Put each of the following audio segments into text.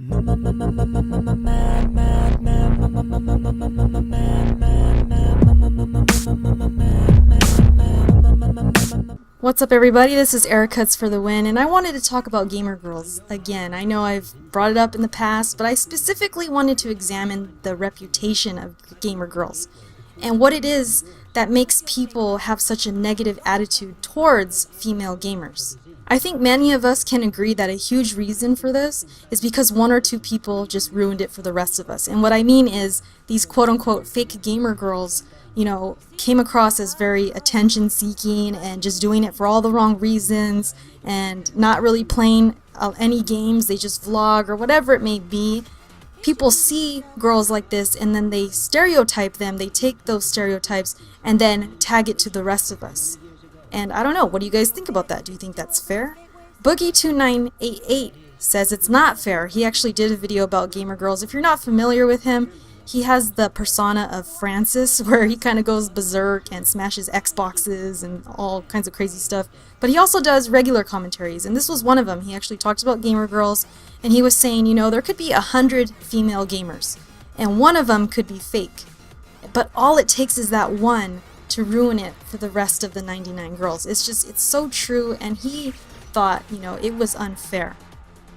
What's up, everybody? This is Eric Cuts for the Win, and I wanted to talk about gamer girls again. I know I've brought it up in the past, but I specifically wanted to examine the reputation of gamer girls and what it is that makes people have such a negative attitude towards female gamers. I think many of us can agree that a huge reason for this is because one or two people just ruined it for the rest of us. And what I mean is these quote-unquote fake gamer girls, came across as very attention-seeking and just doing it for all the wrong reasons and not really playing any games. They just vlog or whatever it may be. People see girls like this and then they stereotype them. They take those stereotypes and then tag it to the rest of us. And I don't know, what do you guys think about that? Do you think that's fair? Boogie2988 says it's not fair. He actually did a video about gamer girls. If you're not familiar with him, he has the persona of Francis, where he kind of goes berserk and smashes Xboxes and all kinds of crazy stuff. But he also does regular commentaries, and this was one of them. He actually talked about gamer girls, and he was saying, there could be 100 female gamers, and one of them could be fake. But all it takes is that one to ruin it for the rest of the 99 girls. It's so true, and he thought, it was unfair.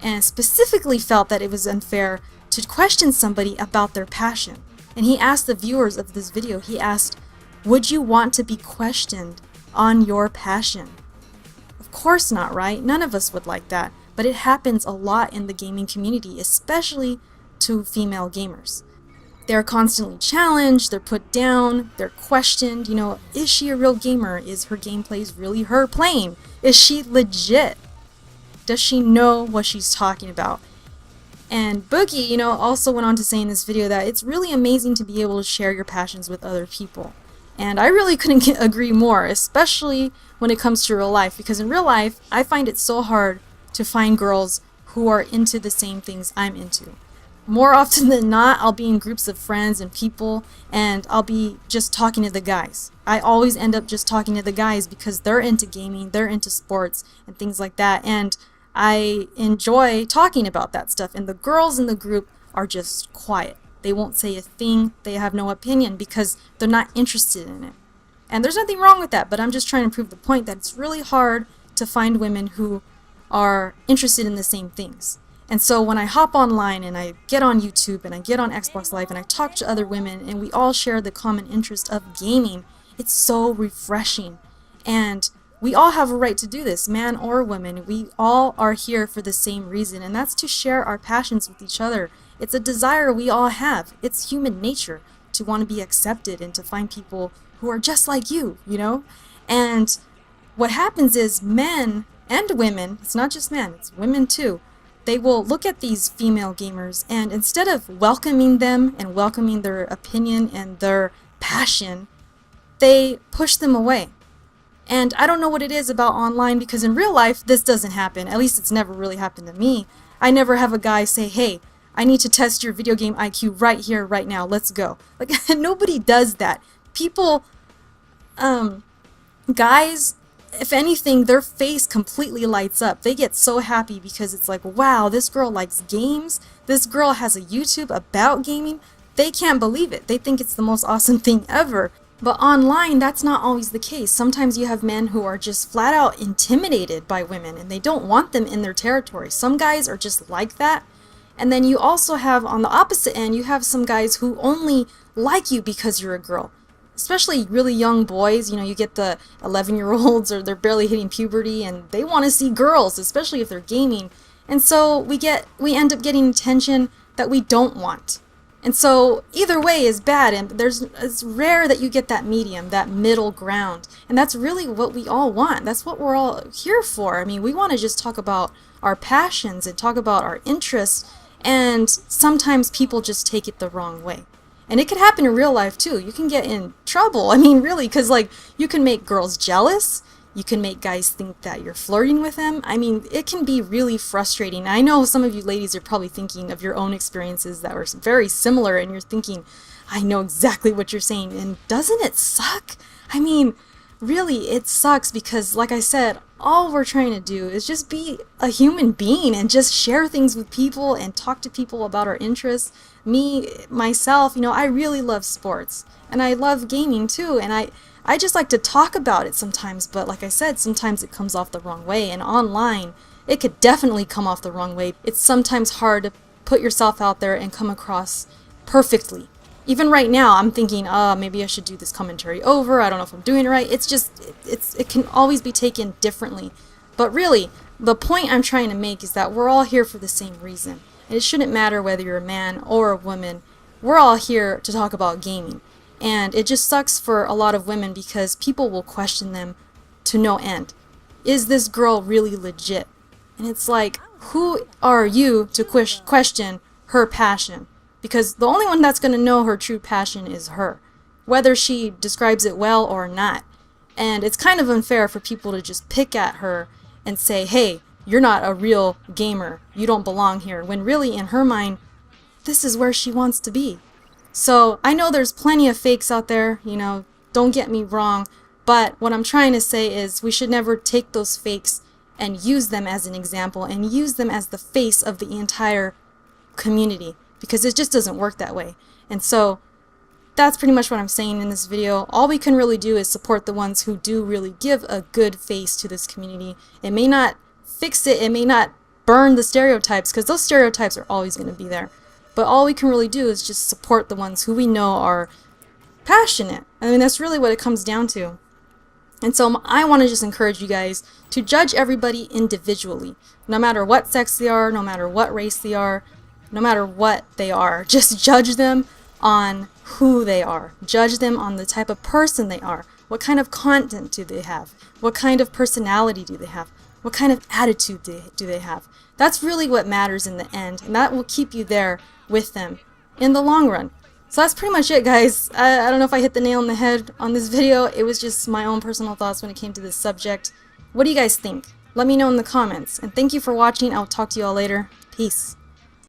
And specifically felt that it was unfair to question somebody about their passion. And he asked the viewers of this video, he asked, would you want to be questioned on your passion? Of course not, right? None of us would like that. But it happens a lot in the gaming community, especially to female gamers. They're constantly challenged, they're put down, they're questioned, is she a real gamer? Is her gameplays really her playing? Is she legit? Does she know what she's talking about? And Boogie, also went on to say in this video that it's really amazing to be able to share your passions with other people. And I really couldn't agree more, especially when it comes to real life, because in real life, I find it so hard to find girls who are into the same things I'm into. More often than not, I'll be in groups of friends and people, and I'll be just talking to the guys. I always end up just talking to the guys because they're into gaming, they're into sports, and things like that. And I enjoy talking about that stuff, and the girls in the group are just quiet. They won't say a thing, they have no opinion because they're not interested in it. And there's nothing wrong with that, but I'm just trying to prove the point that it's really hard to find women who are interested in the same things. And so when I hop online and I get on YouTube and I get on Xbox Live and I talk to other women and we all share the common interest of gaming, it's so refreshing. And we all have a right to do this, man or woman. We all are here for the same reason, and that's to share our passions with each other. It's a desire we all have. It's human nature to want to be accepted and to find people who are just like you, And what happens is men and women, it's not just men, it's women too, they will look at these female gamers and instead of welcoming them and welcoming their opinion and their passion, they push them away. And I don't know what it is about online, because in real life this doesn't happen. At least it's never really happened to me. I never have a guy say, hey, I need to test your video game IQ right here, right now, let's go. Like, nobody does that. People, guys, if anything, their face completely lights up. They get so happy because it's like, wow, this girl likes games. This girl has a YouTube about gaming. They can't believe it. They think it's the most awesome thing ever. But online, that's not always the case. Sometimes you have men who are just flat out intimidated by women and they don't want them in their territory. Some guys are just like that. And then you also have, on the opposite end, you have some guys who only like you because you're a girl. Especially really young boys, you get the 11-year-olds or they're barely hitting puberty and they want to see girls, especially if they're gaming. And so we end up getting attention that we don't want. And so either way is bad, and it's rare that you get that medium, that middle ground. And that's really what we all want. That's what we're all here for. I mean, we want to just talk about our passions and talk about our interests, and sometimes people just take it the wrong way. And it could happen in real life too. You can get in trouble. I mean, really, because you can make girls jealous. You can make guys think that you're flirting with them. I mean, it can be really frustrating. I know some of you ladies are probably thinking of your own experiences that were very similar, and you're thinking, I know exactly what you're saying, and doesn't it suck? I mean, really, it sucks because, like I said, all we're trying to do is just be a human being and just share things with people and talk to people about our interests. Me, myself, I really love sports and I love gaming too, and I just like to talk about it sometimes, but like I said, sometimes it comes off the wrong way, and online, it could definitely come off the wrong way. It's sometimes hard to put yourself out there and come across perfectly. Even right now, I'm thinking, maybe I should do this commentary over. I don't know if I'm doing it right. It's just, it can always be taken differently. But really, the point I'm trying to make is that we're all here for the same reason. And it shouldn't matter whether you're a man or a woman. We're all here to talk about gaming. And it just sucks for a lot of women because people will question them to no end. Is this girl really legit? And it's like, who are you to question her passion? Because the only one that's going to know her true passion is her, whether she describes it well or not. And it's kind of unfair for people to just pick at her and say, hey, you're not a real gamer, you don't belong here, when really in her mind, this is where she wants to be. So I know there's plenty of fakes out there, don't get me wrong, but what I'm trying to say is we should never take those fakes and use them as an example and use them as the face of the entire community, because it just doesn't work that way. And so that's pretty much what I'm saying in this video. All we can really do is support the ones who do really give a good face to this community. It may not fix it, it may not burn the stereotypes, because those stereotypes are always going to be there. But all we can really do is just support the ones who we know are passionate. I mean, that's really what it comes down to. And so I want to just encourage you guys to judge everybody individually, no matter what sex they are, no matter what race they are, no matter what they are. Just judge them on who they are. Judge them on the type of person they are. What kind of content do they have? What kind of personality do they have? What kind of attitude do they have? That's really what matters in the end, and that will keep you there with them in the long run. So that's pretty much it, guys. I don't know if I hit the nail on the head on this video. It was just my own personal thoughts when it came to this subject. What do you guys think? Let me know in the comments. And thank you for watching. I'll talk to you all later. Peace.